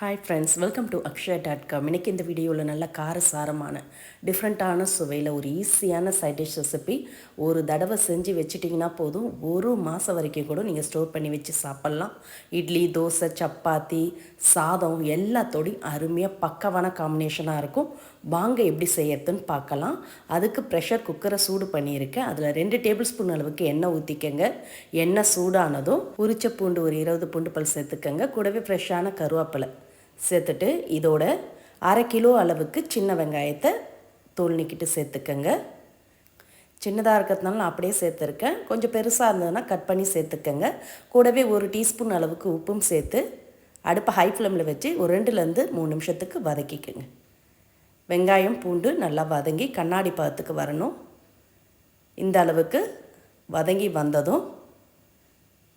Hi friends, welcome to Akshaya dot com. இன்றைக்கி இந்த வீடியோவில் நல்ல காரசாரமான டிஃப்ரெண்ட்டான சுவையில் ஒரு ஈஸியான சைட் டிஷ் ரெசிபி. ஒரு தடவை செஞ்சு வச்சுட்டிங்கன்னா போதும், ஒரு மாதம் வரைக்கும் கூட நீங்கள் ஸ்டோர் பண்ணி வச்சு சாப்பிட்லாம். இட்லி, தோசை, சப்பாத்தி, சாதம் எல்லாத்தோடையும் அருமையாக பக்கவான காம்பினேஷனாக இருக்கும். வாங்க எப்படி செய்யறதுன்னு பார்க்கலாம். அதுக்கு ப்ரெஷர் குக்கரை சூடு பண்ணியிருக்கேன். அதில் 2 டேபிள் ஸ்பூன் அளவுக்கு எண்ணெய் ஊற்றிக்கங்க. எண்ணெய் சூடானதும் உரிச்ச பூண்டு ஒரு 20 பூண்டு பல் சேர்த்துக்கங்க. கூடவே ஃப்ரெஷ்ஷான கருவேப்பிலை சேர்த்துட்டு இதோட 1/2 கிலோ அளவுக்கு சின்ன வெங்காயத்தை தோல் நீக்கிட்டு சேர்த்துக்கங்க. சின்னதாக இருக்கிறதுனால நான் அப்படியே சேர்த்துருக்கேன். கொஞ்சம் பெருசாக இருந்ததுன்னா கட் பண்ணி சேர்த்துக்கங்க. கூடவே 1 டீஸ்பூன் அளவுக்கு உப்பும் சேர்த்து அடுப்பை ஹை ஃப்ளேமில் வச்சு ஒரு 2லேருந்து 3 நிமிஷத்துக்கு வதக்கிக்கங்க. வெங்காயம் பூண்டு நல்லா வதங்கி கண்ணாடி பதத்துக்கு வரணும். இந்த அளவுக்கு வதங்கி வந்ததும்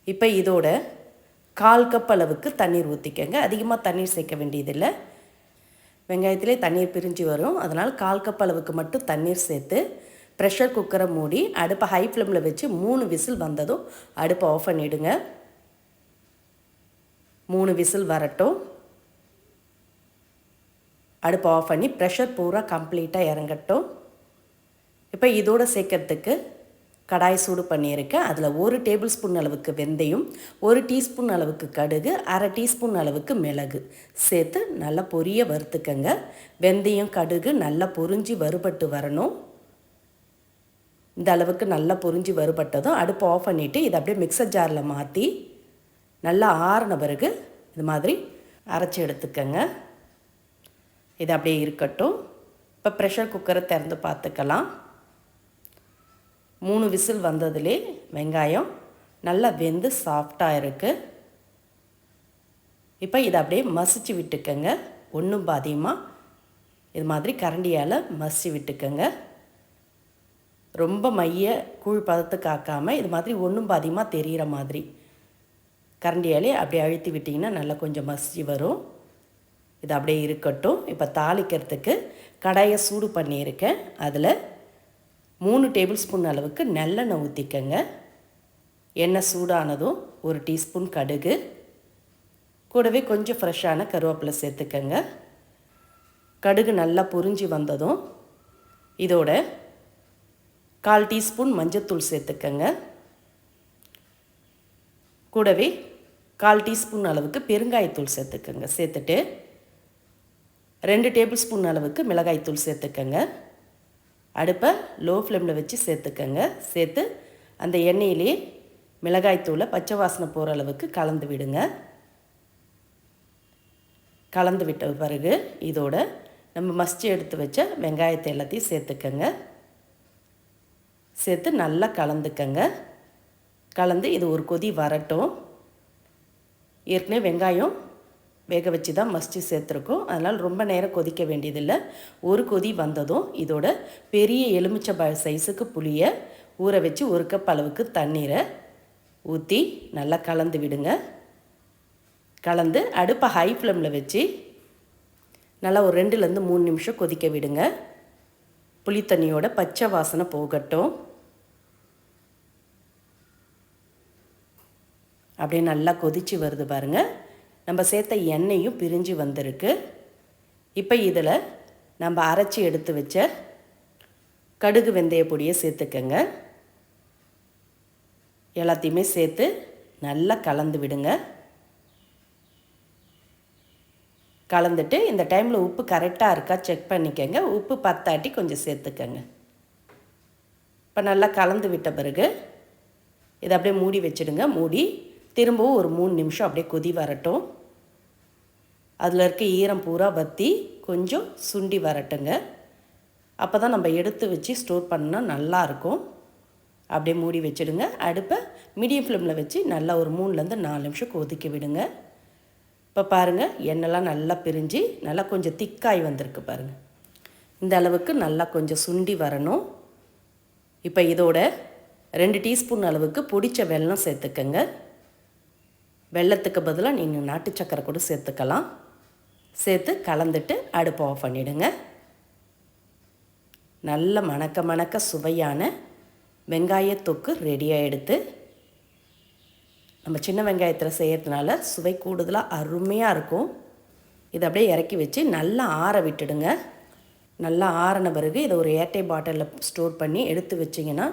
இப்போ இதோட 1/4 கப் அளவுக்கு தண்ணீர் ஊற்றிக்கங்க. அதிகமாக தண்ணீர் சேர்க்க வேண்டியதில்லை. வெங்காயத்திலே தண்ணீர் பிரிஞ்சு வரும். அதனால் 1/4 கப் அளவுக்கு மட்டும் தண்ணீர் சேர்த்து ப்ரெஷர் குக்கரை மூடி அடுப்பை ஹை ஃப்ளேமில் வச்சு 3 விசில் வந்ததும் அடுப்பை ஆஃப் பண்ணிவிடுங்க. 3 விசில் வரட்டும். அடுப்பை ஆஃப் பண்ணி ப்ரெஷர் பூரா கம்ப்ளீட்டாக இறங்கட்டும். இப்போ இதோடு சேர்க்கறதுக்கு கடாய் சூடு பண்ணியிருக்கேன். அதில் 1 டேபிள் ஸ்பூன் அளவுக்கு வெந்தயம், 1 டீஸ்பூன் அளவுக்கு கடுகு, 1/2 டீஸ்பூன் அளவுக்கு மிளகு சேர்த்து நல்லா பொரிய வறுத்துக்கங்க. வெந்தயம் கடுகு நல்லா பொரிஞ்சு வறுபட்டு வரணும். இந்த அளவுக்கு நல்லா பொரிஞ்சு வறுபட்டதும் அடுப்பை ஆஃப் பண்ணிவிட்டு இதை அப்படியே மிக்சர் ஜாரில் மாற்றி நல்லா ஆறின பிறகு இது மாதிரி அரைச்சி எடுத்துக்கங்க. இது அப்படியே இருக்கட்டும். இப்போ ப்ரெஷர் குக்கரை திறந்து பார்த்துக்கலாம். 3 விசில் வந்ததுலே வெங்காயம் நல்லா வெந்து சாஃப்டாக இருக்குது. இப்போ இதை அப்படியே மசிச்சு விட்டுக்கங்க. ஒன்றும் பாதியமாக இது மாதிரி கரண்டியால் மசிச்சு விட்டுக்கங்க. ரொம்ப மைய கூழ் பதத்துக்கு ஆக்காமல் இது மாதிரி ஒன்றும் பாதியமாக தெரிகிற மாதிரி கரண்டியாலே அப்படியே அழுத்தி விட்டிங்கன்னா நல்லா கொஞ்சம் மசிச்சு வரும். இது அப்படியே இருக்கட்டும். இப்போ தாளிக்கிறதுக்கு கடாயை சூடு பண்ணியிருக்கேன். அதில் 3 டேபிள் ஸ்பூன் அளவுக்கு நல்லெண்ணெய் ஊற்றிக்கங்க. எண்ணெய் சூடானதும் 1 டீஸ்பூன் கடுகு, கூடவே கொஞ்சம் ஃப்ரெஷ்ஷான கருவேப்பிலை சேர்த்துக்கங்க. கடுகு நல்லா பொரிஞ்சு வந்ததும் இதோட 1/4 டீஸ்பூன் மஞ்சத்தூள் சேர்த்துக்கங்க. கூடவே 1/4 டீஸ்பூன் அளவுக்கு பெருங்காயத்தூள் சேர்த்துக்கங்க. சேர்த்துட்டு 2 டேபிள் ஸ்பூன் அளவுக்கு மிளகாய்த்தூள் சேர்த்துக்கங்க. அடுப்பை லோ ஃப்ளேமில் வச்சு சேர்த்துக்கங்க. சேர்த்து அந்த எண்ணெயிலே மிளகாய்த்தூளை பச்சை வாசனை போகிற அளவுக்கு கலந்து விடுங்க. கலந்து விட்ட பிறகு இதோட நம்ம மசிச்சு எடுத்து வச்ச வெங்காயத்தை எல்லாத்தையும் சேர்த்துக்கங்க. சேர்த்து நல்லா கலந்துக்கங்க. கலந்து இது ஒரு கொதி வரட்டும். ஏற்கனவே வெங்காயம் வேக வச்சு தான் மசிச்சு சேர்த்துருக்கோம். அதனால் ரொம்ப நேரம் கொதிக்க வேண்டியதில்லை. ஒரு கொதி வந்ததும் இதோட பெரிய எலுமிச்சை சைஸுக்கு புளியை ஊற வச்சு 1 கப் அளவுக்கு தண்ணீரை ஊற்றி நல்லா கலந்து விடுங்க. கலந்து அடுப்பை ஹை ஃப்ளேமில் வச்சு நல்லா ஒரு 2லேருந்து 3 நிமிஷம் கொதிக்க விடுங்க. புளி தண்ணியோட பச்சை வாசனை போகட்டும். அப்படியே நல்லா கொதித்து வருது பாருங்கள். நம்ம சேர்த்த எண்ணெயும் பிரிஞ்சு வந்திருக்கு. இப்போ இதில் நம்ம அரைச்சி எடுத்து வச்ச கடுகு வெந்தய பொடியை சேர்த்துக்கங்க. எல்லாத்தையுமே சேர்த்து நல்லா கலந்து விடுங்க. கலந்துட்டு இந்த டைமில் உப்பு கரெக்டாக இருக்கா செக் பண்ணிக்கங்க. உப்பு பத்தாட்டி கொஞ்சம் சேர்த்துக்கங்க. இப்போ நல்லா கலந்து விட்ட பிறகு இதை அப்படியே மூடி வச்சுடுங்க. மூடி திரும்பவும் ஒரு 3 நிமிஷம் அப்படியே கொதி வரட்டும். அதில் இருக்க ஈரம் பூரா வற்றி கொஞ்சம் சுண்டி வரட்டுங்க. அப்போ தான் நம்ம எடுத்து வச்சு ஸ்டோர் பண்ணால் நல்லாயிருக்கும். அப்படியே மூடி வச்சுடுங்க. அடுப்பை மீடியம் ஃப்ளேமில் வச்சு நல்லா ஒரு 3லேருந்து 4 நிமிஷம் கொதிக்க விடுங்க. இப்போ பாருங்கள், எண்ணெய்லாம் நல்லா பிரிஞ்சு நல்லா கொஞ்சம் திக்காய் வந்திருக்கு பாருங்கள். இந்த அளவுக்கு நல்லா கொஞ்சம் சுண்டி வரணும். இப்போ இதோட 2 டீஸ்பூன் அளவுக்கு பொடிச்ச வெல்லம் சேர்த்துக்கங்க. வெல்லத்துக்கு பதிலாக நீங்கள் நாட்டு சக்கரை கூட சேர்த்துக்கலாம். சேர்த்து கலந்துட்டு அடுப்பை ஆஃப் பண்ணிவிடுங்க. நல்ல மணக்க மணக்க சுவையான வெங்காய தொக்கு ரெடியாக எடுத்து நம்ம சின்ன வெங்காயத்தில் செய்கிறதுனால சுவை கூடுதலாக அருமையாக இருக்கும். இதை அப்படியே இறக்கி வச்சு நல்லா ஆற விட்டுடுங்க. நல்லா ஆறின பிறகு இதை ஒரு ஏர்டை பாட்டிலில் ஸ்டோர் பண்ணி எடுத்து வச்சிங்கன்னா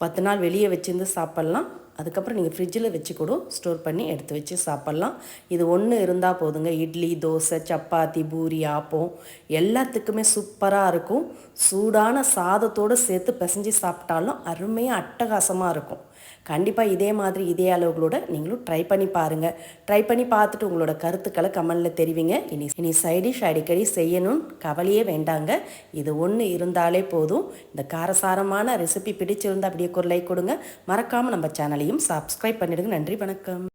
10 நாள் வெளியே வச்சுருந்து சாப்பிட்லாம். அதுக்கப்புறம் நீங்கள் ஃப்ரிட்ஜில் வச்சு கூட ஸ்டோர் பண்ணி எடுத்து வச்சு சாப்பிட்லாம். இது ஒன்று இருந்தால் போதுங்க. இட்லி, தோசை, சப்பாத்தி, பூரி, ஆப்பம் எல்லாத்துக்குமே சூப்பராக இருக்கும். சூடான சாதத்தோடு சேர்த்து பிசைஞ்சு சாப்பிட்டாலும் அருமையாக அட்டகாசமாக இருக்கும். கண்டிப்பாக இதே மாதிரி இதே அளவுகளோட நீங்களும் ட்ரை பண்ணி பாருங்கள். ட்ரை பண்ணி பார்த்துட்டு உங்களோட கருத்துக்களை கமெண்டில் தெரிவிங்க. இனி சைடிஷ் அடிக்கடி செய்யணும்னு கவலையே வேண்டாங்க. இது ஒன்று இருந்தாலே போதும். இந்த காரசாரமான ரெசிபி பிடிச்சிருந்தால் அப்படியே ஒரு லைக் கொடுங்க. மறக்காமல் நம்ம சேனலையும் சப்ஸ்கிரைப் பண்ணிடுங்க. நன்றி, வணக்கம்.